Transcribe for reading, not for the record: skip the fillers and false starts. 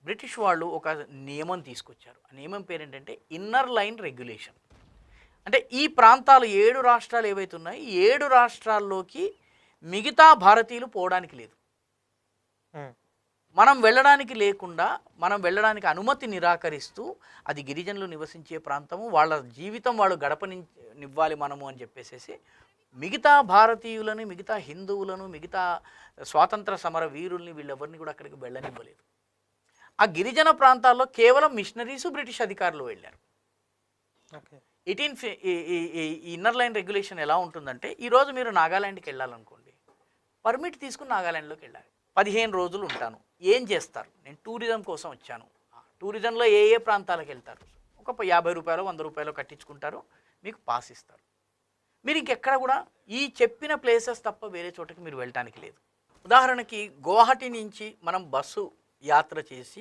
British వాళ్ళు ఒక నియమం తీసుకొచ్చారు. ఆ నియమం పేరేంటంటే ఇన్నర్ లైన్ రెగ్యులేషన్. అంటే ఈ ప్రాంతాలు 7 రాష్ట్రాలు ఏవైతే ఉన్నాయో, ఈ 7 రాష్ట్రాల్లోకి మిగతా భారతీయులు పోవడానికి లేదు. హ్మ్. మనం వెళ్ళడానికి అనుమతి నిరాకరిస్తూ, అది గిరిజనులు నివసించే ప్రాంతము, వాళ్ళ జీవితం వాళ్ళు గడపనివ్వాలి మనము అని చెప్పేసేసి, మిగతా భారతీయులని, మిగతా హిందువులను, మిగతా స్వాతంత్ర సమర వీరుల్ని వీళ్ళెవరిని కూడా అక్కడికి వెళ్ళనివ్వలేదు. ఆ గిరిజన ప్రాంతాల్లో కేవలం మిషనరీసు, బ్రిటిష్ అధికారులు వెళ్ళారు. ఓకే. 18 ఈ ఇన్నర్ లైన్ రెగ్యులేషన్ ఎలా ఉంటుందంటే, ఈరోజు మీరు నాగాలాండ్కి వెళ్ళాలనుకోండి, పర్మిట్ తీసుకుని నాగాలాండ్లోకి వెళ్ళాలి. 15 రోజులు ఉంటాను. ఏం చేస్తారు? నేను టూరిజం కోసం వచ్చాను. టూరిజంలో ఏ ఏ ప్రాంతాలకు వెళ్తారు? ఒక 50 రూపాయలు, 100 రూపాయలు కట్టించుకుంటారు, మీకు పాస్ ఇస్తారు. మీరు ఇంకెక్కడ కూడా ఈ చెప్పిన ప్లేసెస్ తప్ప వేరే చోటకి మీరు వెళ్ళటానికి లేదు. ఉదాహరణకి గువాహటి నుంచి మనం బస్సు యాత్ర చేసి